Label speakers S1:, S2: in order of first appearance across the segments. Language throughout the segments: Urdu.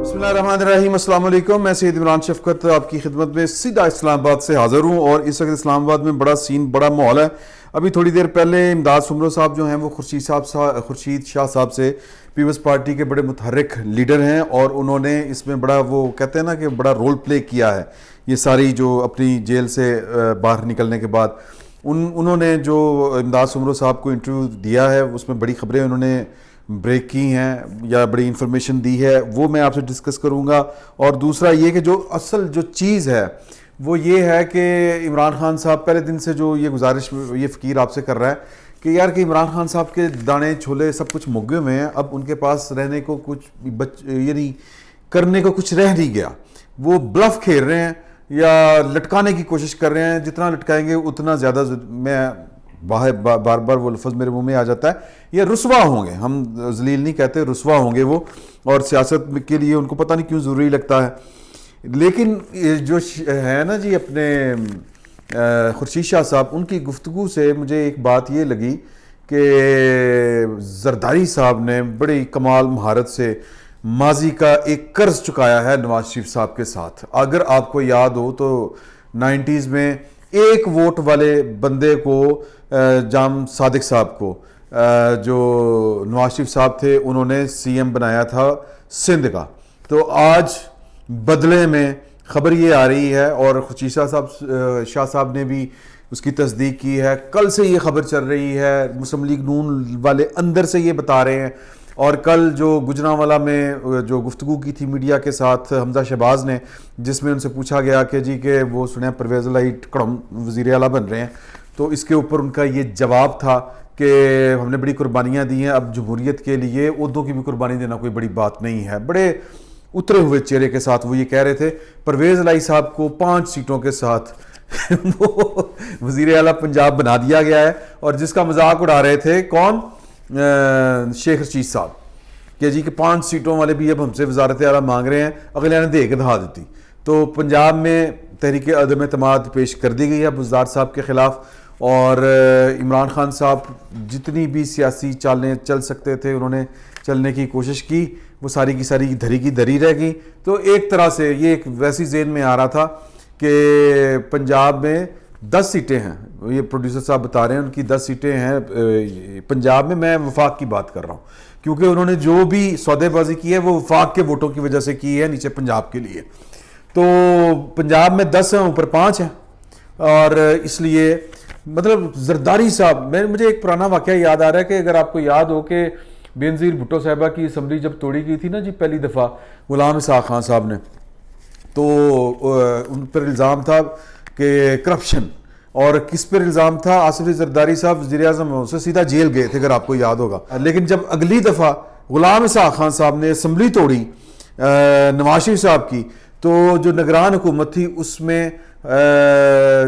S1: بسم اللہ الرحمن الرحیم، السلام علیکم۔ میں سید عمران شفقت آپ کی خدمت میں سیدھا اسلام آباد سے حاضر ہوں، اور اس وقت اسلام آباد میں بڑا سین، بڑا ماحول ہے۔ ابھی تھوڑی دیر پہلے امداد سمرو صاحب جو ہیں وہ خورشید شاہ صاحب سے، پیپلز پارٹی کے بڑے متحرک لیڈر ہیں، اور انہوں نے اس میں بڑا، وہ کہتے ہیں نا کہ بڑا رول پلے کیا ہے۔ یہ ساری جو اپنی جیل سے باہر نکلنے کے بعد انہوں نے جو امداد سمرو صاحب کو انٹرویو دیا ہے، اس میں بڑی خبریں انہوں نے بریک کی ہیں یا بڑی انفارمیشن دی ہے، وہ میں آپ سے ڈسکس کروں گا۔ اور دوسرا یہ کہ جو اصل جو چیز ہے وہ یہ ہے کہ عمران خان صاحب پہلے دن سے جو یہ گزارش، یہ فقیر آپ سے کر رہا ہے کہ یار کہ عمران خان صاحب کے دانے چھولے سب کچھ مگے ہوئے ہیں، اب ان کے پاس رہنے کو کچھ یعنی کرنے کو کچھ رہ نہیں گیا۔ وہ بلف کھیل رہے ہیں یا لٹکانے کی کوشش کر رہے ہیں، جتنا لٹکائیں گے اتنا زیادہ، میں بار بار وہ لفظ میرے منہ میں آ جاتا ہے، یہ رسوا ہوں گے، ہم ذلیل نہیں کہتے، رسوا ہوں گے وہ، اور سیاست کے لیے ان کو پتہ نہیں کیوں ضروری لگتا ہے۔ لیکن جو ہے نا جی اپنے خورشید شاہ صاحب، ان کی گفتگو سے مجھے ایک بات یہ لگی کہ زرداری صاحب نے بڑی کمال مہارت سے ماضی کا ایک قرض چکایا ہے نواز شریف صاحب کے ساتھ۔ اگر آپ کو یاد ہو تو 90s میں ایک ووٹ والے بندے کو، جام صادق صاحب کو، جو نواز شریف صاحب تھے، انہوں نے سی ایم بنایا تھا سندھ کا، تو آج بدلے میں خبر یہ آ رہی ہے، اور خورشید شاہ صاحب نے بھی اس کی تصدیق کی ہے، کل سے یہ خبر چل رہی ہے، مسلم لیگ نون والے اندر سے یہ بتا رہے ہیں، اور کل جو گجرانوالہ میں جو گفتگو کی تھی میڈیا کے ساتھ حمزہ شہباز نے، جس میں ان سے پوچھا گیا کہ جی کہ وہ سنیں پرویز الہی ٹکڑم وزیر اعلیٰ بن رہے ہیں، تو اس کے اوپر ان کا یہ جواب تھا کہ ہم نے بڑی قربانیاں دی ہیں، اب جمہوریت کے لیے عہدوں کی بھی قربانی دینا کوئی بڑی بات نہیں ہے۔ بڑے اترے ہوئے چہرے کے ساتھ وہ یہ کہہ رہے تھے۔ پرویز الہی صاحب کو 5 سیٹوں کے ساتھ وہ وزیر اعلیٰ پنجاب بنا دیا گیا ہے، اور جس کا مذاق اڑا رہے تھے کون؟ شیخ رشید صاحب، کہ جی کہ 5 سیٹوں والے بھی اب ہم سے وزارت اعلیٰ مانگ رہے ہیں، اگلے نے دے کے دہا دیتی۔ تو پنجاب میں تحریک عدم اعتماد پیش کر دی گئی ہے بزدار صاحب کے خلاف، اور عمران خان صاحب جتنی بھی سیاسی چالیں چل سکتے تھے انہوں نے چلنے کی کوشش کی، وہ ساری کی ساری دھری کی دھری رہ گئی۔ تو ایک طرح سے یہ ایک ویسی ذہن میں آ رہا تھا کہ پنجاب میں 10 سیٹیں ہیں، یہ پروڈیوسر صاحب بتا رہے ہیں ان کی 10 سیٹیں ہیں پنجاب میں وفاق کی بات کر رہا ہوں، کیونکہ انہوں نے جو بھی سودے بازی کی ہے وہ وفاق کے ووٹوں کی وجہ سے کی ہے نیچے پنجاب کے لیے۔ تو پنجاب میں 10 ہیں، اوپر 5 ہیں، اور اس لیے مطلب زرداری صاحب، مجھے ایک پرانا واقعہ یاد آ رہا ہے کہ اگر آپ کو یاد ہو کہ بینظیر بھٹو صاحبہ کی اسمبلی جب توڑی گئی تھی نا جی پہلی دفعہ غلام اسحاق خان صاحب نے، تو ان پر الزام تھا کہ کرپشن، اور کس پر الزام تھا؟ آصف علی زرداری صاحب وزیر اعظم سے سیدھا جیل گئے تھے اگر آپ کو یاد ہوگا۔ لیکن جب اگلی دفعہ غلام اسحاق خان صاحب نے اسمبلی توڑی نواز شریف صاحب کی، تو جو نگران حکومت تھی اس میں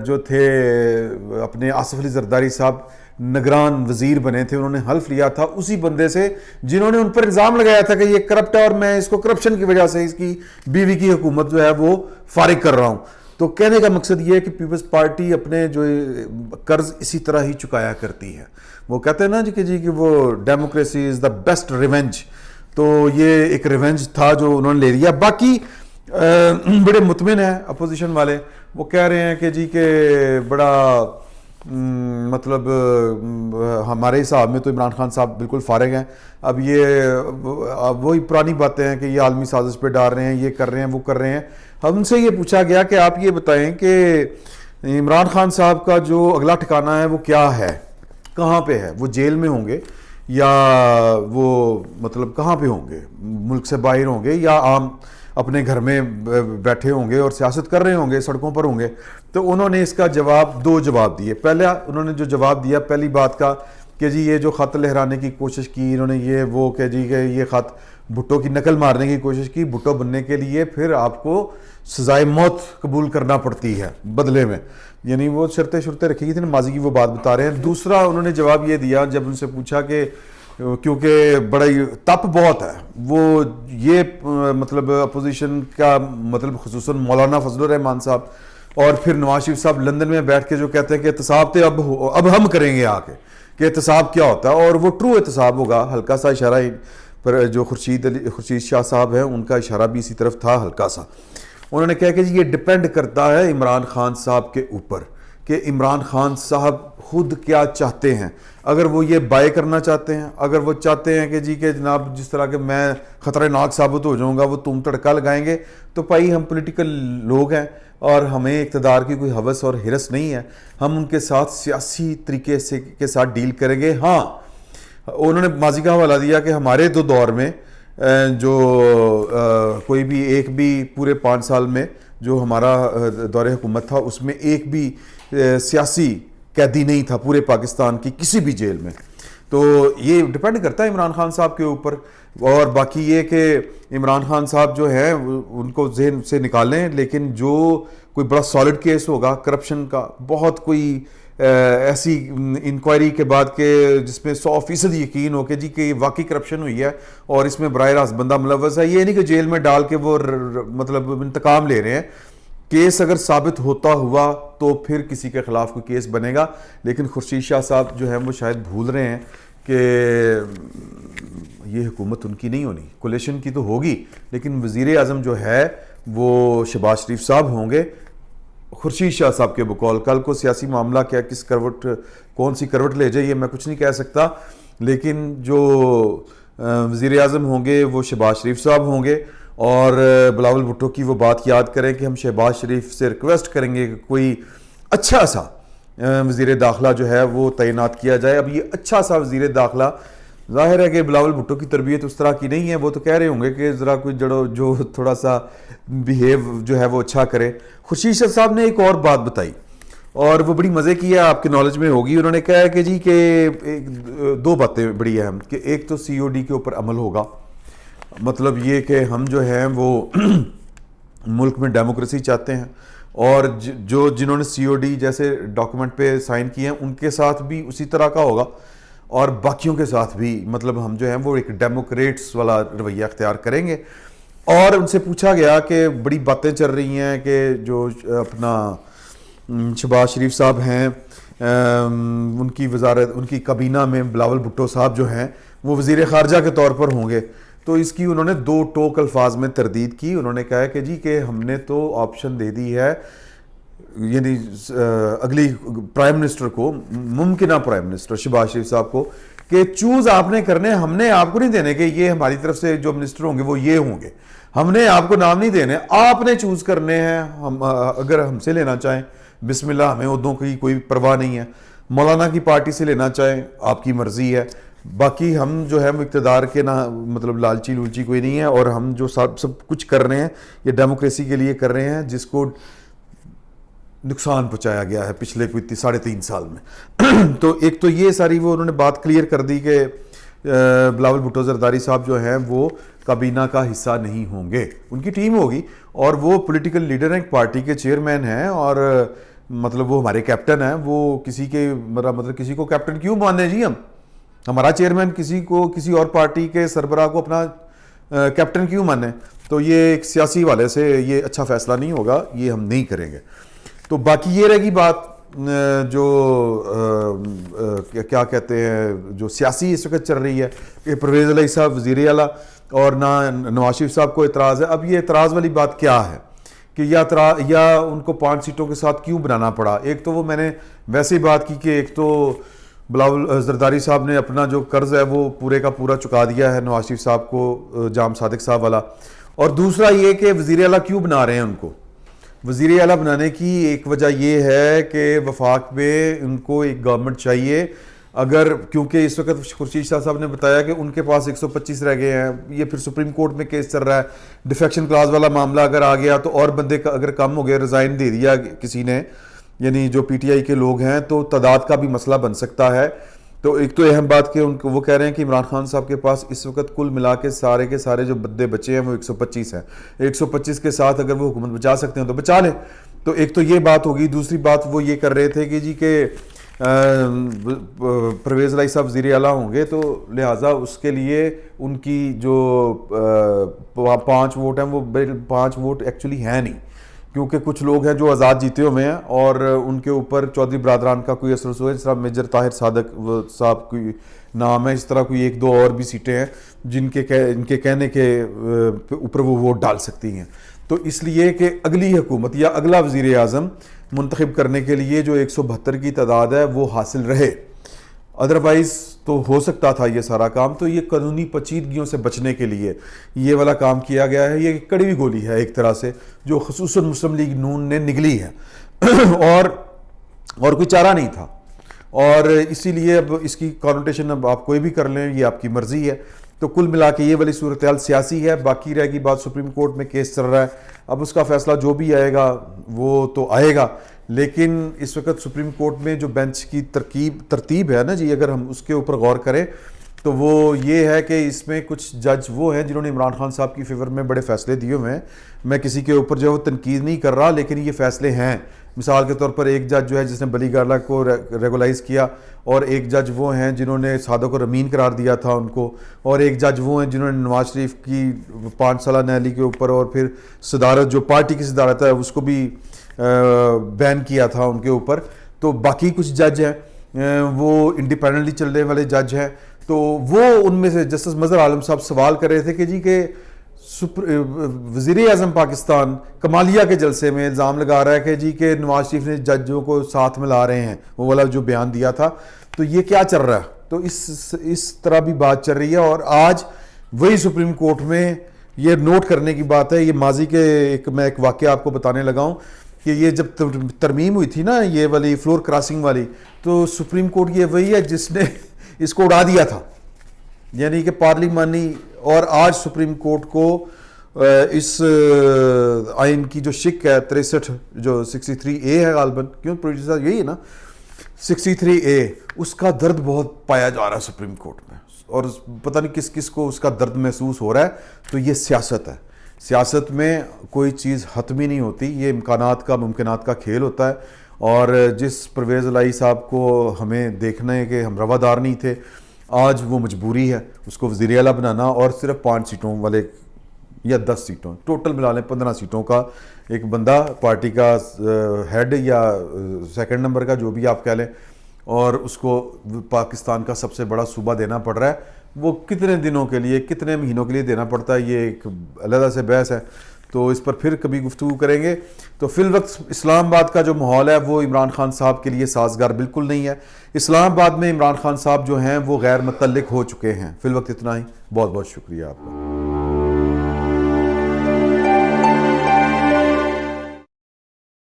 S1: جو تھے اپنے آصف علی زرداری صاحب نگران وزیر بنے تھے، انہوں نے حلف لیا تھا اسی بندے سے جنہوں نے ان پر الزام لگایا تھا کہ یہ کرپٹ ہے، اور میں اس کو کرپشن کی وجہ سے اس کی بیوی کی حکومت جو ہے وہ فارغ کر رہا ہوں۔ تو کہنے کا مقصد یہ ہے کہ پیپلز پارٹی اپنے جو قرض اسی طرح ہی چکایا کرتی ہے۔ وہ کہتے ہیں نا جی کہ وہ democracy is the best revenge, تو یہ ایک ریونج تھا جو انہوں نے لے لیا۔ باقی بڑے مطمئن ہیں اپوزیشن والے، وہ کہہ رہے ہیں کہ جی کہ بڑا مطلب ہمارے حساب میں تو عمران خان صاحب بالکل فارغ ہیں، اب وہی پرانی باتیں ہیں کہ یہ عالمی سازش پہ ڈال رہے ہیں، یہ کر رہے ہیں، وہ کر رہے ہیں۔ ہم سے یہ پوچھا گیا کہ آپ یہ بتائیں کہ عمران خان صاحب کا جو اگلا ٹھکانہ ہے وہ کیا ہے، کہاں پہ ہے؟ وہ جیل میں ہوں گے یا وہ مطلب کہاں پہ ہوں گے؟ ملک سے باہر ہوں گے یا عام اپنے گھر میں بیٹھے ہوں گے اور سیاست کر رہے ہوں گے، سڑکوں پر ہوں گے؟ تو انہوں نے اس کا دو جواب دیے۔ پہلا انہوں نے جو جواب دیا پہلی بات کا کہ جی یہ جو خط لہرانے کی کوشش کی انہوں نے، یہ وہ کہ جی کہ یہ خط بھٹو کی نقل مارنے کی کوشش کی، بھٹو بننے کے لیے پھر آپ کو سزائے موت قبول کرنا پڑتی ہے بدلے میں، یعنی وہ شرطیں رکھی گئی تھی نا، ماضی کی وہ بات بتا رہے ہیں۔ دوسرا انہوں نے جواب یہ دیا جب ان سے پوچھا کہ کیونکہ بڑا تپ بہت ہے، وہ یہ مطلب اپوزیشن کا مطلب خصوصاً مولانا فضل الرحمان صاحب اور پھر نواز شریف صاحب لندن میں بیٹھ کے جو کہتے ہیں کہ احتساب تو اب ہم کریں گے آ کے، کہ احتساب کیا ہوتا ہے، اور وہ ٹرو احتساب ہوگا، ہلکا سا اشارہ پر جو خورشید شاہ صاحب ہیں ان کا اشارہ بھی اسی طرف تھا ہلکا سا. انہوں نے کہا کہ جی یہ ڈپینڈ کرتا ہے عمران خان صاحب کے اوپر کہ عمران خان صاحب خود کیا چاہتے ہیں. اگر وہ یہ بائے کرنا چاہتے ہیں, اگر وہ چاہتے ہیں کہ جی کہ جناب جس طرح کہ میں خطرناک ثابت ہو جاؤں گا وہ تم تڑکا لگائیں گے, تو بھائی ہم پولیٹیکل لوگ ہیں اور ہمیں اقتدار کی کوئی ہوس اور ہرس نہیں ہے, ہم ان کے ساتھ سیاسی طریقے سے کے ساتھ ڈیل کریں گے. ہاں انہوں نے ماضی کا حوالہ دیا کہ ہمارے دو دور میں جو کوئی بھی ایک بھی پورے 5 سال میں جو ہمارا دور حکومت تھا اس میں ایک بھی سیاسی قیدی نہیں تھا پورے پاکستان کی کسی بھی جیل میں. تو یہ ڈپینڈ کرتا ہے عمران خان صاحب کے اوپر. اور باقی یہ کہ عمران خان صاحب جو ہیں ان کو ذہن سے نکالیں, لیکن جو کوئی بڑا سالڈ کیس ہوگا کرپشن کا, بہت کوئی ایسی انکوائری کے بعد کہ جس میں 100% یقین ہو کہ جی کہ واقعی کرپشن ہوئی ہے اور اس میں براہ راست بندہ ملوث ہے, یہ نہیں کہ جیل میں ڈال کے وہ مطلب انتقام لے رہے ہیں. کیس اگر ثابت ہوتا ہوا تو پھر کسی کے خلاف کوئی کیس بنے گا. لیکن خورشید شاہ صاحب جو ہیں وہ شاید بھول رہے ہیں کہ یہ حکومت ان کی نہیں ہونی, کولیشن کی تو ہوگی لیکن وزیر اعظم جو ہے وہ شہباز شریف صاحب ہوں گے خورشید شاہ صاحب کے بقول. کل کو سیاسی معاملہ کیا کس کروٹ کون سی کروٹ لے جائے یہ میں کچھ نہیں کہہ سکتا, لیکن جو وزیر اعظم ہوں گے وہ شہباز شریف صاحب ہوں گے. اور بلاول بھٹو کی وہ بات یاد کریں کہ ہم شہباز شریف سے ریکویسٹ کریں گے کہ کوئی اچھا سا وزیر داخلہ جو ہے وہ تعینات کیا جائے. اب یہ اچھا سا وزیر داخلہ ظاہر ہے کہ بلاول بھٹو کی تربیت اس طرح کی نہیں ہے, وہ تو کہہ رہے ہوں گے کہ ذرا کوئی جو تھوڑا سا بیہیو جو ہے وہ اچھا کرے. خورشید شاہ صاحب نے ایک اور بات بتائی اور وہ بڑی مزے کی ہے, آپ کے نالج میں ہوگی. انہوں نے کہا ہے کہ جی کہ 2 باتیں بڑی اہم, کہ ایک تو COD کے اوپر عمل ہوگا, مطلب یہ کہ ہم جو ہیں وہ ملک میں ڈیموکریسی چاہتے ہیں اور جنہوں نے COD جیسے ڈاکومنٹ پہ سائن کیے ہیں ان کے ساتھ بھی اسی طرح کا ہوگا اور باقیوں کے ساتھ بھی, مطلب ہم جو ہیں وہ ایک ڈیموکریٹس والا رویہ اختیار کریں گے. اور ان سے پوچھا گیا کہ بڑی باتیں چل رہی ہیں کہ جو اپنا شہباز شریف صاحب ہیں ان کی وزارت ان کی کابینہ میں بلاول بھٹو صاحب جو ہیں وہ وزیر خارجہ کے طور پر ہوں گے. تو اس کی انہوں نے 2 ٹوک الفاظ میں تردید کی. انہوں نے کہا کہ جی کہ ہم نے تو آپشن دے دی ہے, یعنی اگلی پرائم منسٹر کو, ممکنہ پرائم منسٹر شہباز شریف صاحب کو, کہ چوز آپ نے کرنے, ہم نے آپ کو نہیں دینے کہ یہ ہماری طرف سے جو منسٹر ہوں گے وہ یہ ہوں گے, ہم نے آپ کو نام نہیں دینے, آپ نے چوز کرنے ہیں. ہم اگر ہم سے لینا چاہیں بسم اللہ, ہمیں عہدوں کی کوئی پرواہ نہیں ہے. مولانا کی پارٹی سے لینا چاہیں آپ کی مرضی ہے, باقی ہم جو ہے اقتدار کے نہ مطلب لالچی کوئی نہیں ہے, اور ہم جو سب کچھ کر رہے ہیں یہ ڈیموکریسی کے لیے کر رہے ہیں جس کو نقصان پہنچایا گیا ہے پچھلے کوئی 3.5 سال میں. تو ایک تو یہ ساری وہ انہوں نے بات کلیئر کر دی کہ بلاول بھٹو زرداری صاحب جو ہیں وہ کابینہ کا حصہ نہیں ہوں گے, ان کی ٹیم ہوگی اور وہ پولیٹیکل لیڈر ہیں, ایک پارٹی کے چیئرمین ہیں اور مطلب وہ ہمارے کیپٹن ہیں. وہ کسی کے مطلب کسی کو کیپٹن کیوں مانیں جی, ہمارا چیئرمین کسی اور پارٹی کے سربراہ کو اپنا کیپٹن کیوں مانے؟ تو یہ ایک سیاسی والے سے یہ اچھا فیصلہ نہیں ہوگا, یہ ہم نہیں کریں گے. تو باقی یہ رہے گی بات جو کیا کہتے ہیں جو سیاسی اس وقت چل رہی ہے کہ پرویز الہی صاحب وزیر اعلیٰ اور نہ نواز شریف صاحب کو اعتراض ہے. اب یہ اعتراض والی بات کیا ہے کہ یا ان کو 5 سیٹوں کے ساتھ کیوں بنانا پڑا؟ ایک تو وہ میں نے ویسے ہی بات کی کہ ایک تو بلاول زرداری صاحب نے اپنا جو قرض ہے وہ پورے کا پورا چکا دیا ہے نواز شریف صاحب کو, جام صادق صاحب والا, اور دوسرا یہ کہ وزیر اعلیٰ کیوں بنا رہے ہیں ان کو. وزیر اعلیٰ بنانے کی ایک وجہ یہ ہے کہ وفاق میں ان کو ایک گورنمنٹ چاہیے, اگر کیونکہ اس وقت خورشید شاہ صاحب نے بتایا کہ ان کے پاس 125 رہ گئے ہیں, یہ پھر سپریم کورٹ میں کیس چل رہا ہے, ڈیفیکشن کلاز والا معاملہ اگر آ گیا تو اور بندے اگر کم ہو گئے, ریزائن دے دیا کسی نے, یعنی جو PTI کے لوگ ہیں, تو تعداد کا بھی مسئلہ بن سکتا ہے. تو ایک تو اہم بات کہ ان کو وہ کہہ رہے ہیں کہ عمران خان صاحب کے پاس اس وقت کل ملا کے سارے جو بندے بچے ہیں وہ 125 ہیں, 125 کے ساتھ اگر وہ حکومت بچا سکتے ہیں تو بچا لیں. تو ایک تو یہ بات ہوگی. دوسری بات وہ یہ کر رہے تھے کہ جی کہ پرویز الہی صاحب وزیر اعلیٰ ہوں گے تو لہٰذا اس کے لیے ان کی جو 5 ووٹ ہیں وہ 5 ووٹ ایکچولی ہیں نہیں, کیونکہ کچھ لوگ ہیں جو آزاد جیتے ہوئے ہیں اور ان کے اوپر چودھری برادران کا کوئی اثر رسوخ ہے. جس طرح میجر طاہر صادق صاحب کوئی نام ہے, اس طرح کوئی ایک دو اور بھی سیٹیں ہیں ان کے کہنے کے اوپر وہ ووٹ ڈال سکتی ہیں. تو اس لیے کہ اگلی حکومت یا اگلا وزیر اعظم منتخب کرنے کے لیے جو 172 کی تعداد ہے وہ حاصل رہے, ادروائز تو ہو سکتا تھا یہ سارا کام. تو یہ قانونی پیچیدگیوں سے بچنے کے لیے یہ والا کام کیا گیا ہے. یہ کڑی ہوئی گولی ہے ایک طرح سے جو خصوصاً مسلم لیگ نون نے نگلی ہے اور کوئی چارہ نہیں تھا. اور اسی لیے اب اس کی کانوٹیشن اب آپ کوئی بھی کر لیں, یہ آپ کی مرضی ہے. تو کل ملا کے یہ والی صورتحال سیاسی ہے. باقی رہ گی بات سپریم کورٹ میں کیس چل رہا ہے, اب اس کا فیصلہ جو بھی آئے گا وہ تو آئے گا. لیکن اس وقت سپریم کورٹ میں جو بینچ کی ترتیب ہے نا جی, اگر ہم اس کے اوپر غور کریں تو وہ یہ ہے کہ اس میں کچھ جج وہ ہیں جنہوں نے عمران خان صاحب کی فیور میں بڑے فیصلے دیے ہوئے ہیں. میں کسی کے اوپر جو ہے وہ تنقید نہیں کر رہا, لیکن یہ فیصلے ہیں. مثال کے طور پر ایک جج جو ہے جس نے بلی گالا کو ریگولائز کیا, اور ایک جج وہ ہیں جنہوں نے صادق کو رمین قرار دیا تھا ان کو, اور ایک جج وہ ہیں جنہوں نے نواز شریف کی 5 سالہ نیلی کے اوپر اور پھر صدارت جو پارٹی کی صدارت ہے اس کو بھی بین کیا تھا ان کے اوپر. تو باقی کچھ جج ہیں وہ انڈیپینڈنٹلی چلنے والے جج ہیں. تو وہ ان میں سے جسٹس مظہر عالم صاحب سوال کر رہے تھے کہ جی کہ وزیر اعظم پاکستان کمالیہ کے جلسے میں الزام لگا رہا ہے کہ جی کہ نواز شریف نے ججوں کو ساتھ ملا رہے ہیں, وہ والا جو بیان دیا تھا, تو یہ کیا چل رہا ہے. تو اس طرح بھی بات چل رہی ہے. اور آج وہی سپریم کورٹ میں یہ نوٹ کرنے کی بات ہے, یہ ماضی کے میں ایک واقعہ آپ کو بتانے لگا ہوں کہ یہ جب ترمیم ہوئی تھی نا یہ والی فلور کراسنگ والی, تو سپریم کورٹ یہ وہی ہے جس نے اس کو اڑا دیا تھا, یعنی کہ پارلیمانی. اور آج سپریم کورٹ کو اس آئین کی جو شک ہے 63 جو 63A ہے غالباً, کیوں پروڈیوسر صاحب یہی ہے نا 63A, اس کا درد بہت پایا جا رہا ہے سپریم کورٹ میں, اور پتہ نہیں کس کس کو اس کا درد محسوس ہو رہا ہے. تو یہ سیاست ہے, سیاست میں کوئی چیز حتمی نہیں ہوتی, یہ امکانات کا ممکنات کا کھیل ہوتا ہے. اور جس پرویز الہی صاحب کو ہمیں دیکھنا ہے کہ ہم روادار نہیں تھے, آج وہ مجبوری ہے اس کو وزیر اعلیٰ بنانا, اور صرف 5 سیٹوں والے یا 10 سیٹوں ٹوٹل ملا لیں 15 سیٹوں کا ایک بندہ پارٹی کا ہیڈ یا سیکنڈ نمبر کا جو بھی آپ کہہ لیں, اور اس کو پاکستان کا سب سے بڑا صوبہ دینا پڑ رہا ہے. وہ کتنے دنوں کے لیے کتنے مہینوں کے لیے دینا پڑتا ہے یہ ایک علیحدہ سے بحث ہے, تو اس پر پھر کبھی گفتگو کریں گے. تو فی الوقت اسلام آباد کا جو ماحول ہے وہ عمران خان صاحب کے لیے سازگار بالکل نہیں ہے. اسلام آباد میں عمران خان صاحب جو ہیں وہ غیر متعلق ہو چکے ہیں. فی الوقت اتنا ہی, بہت بہت شکریہ آپ کا.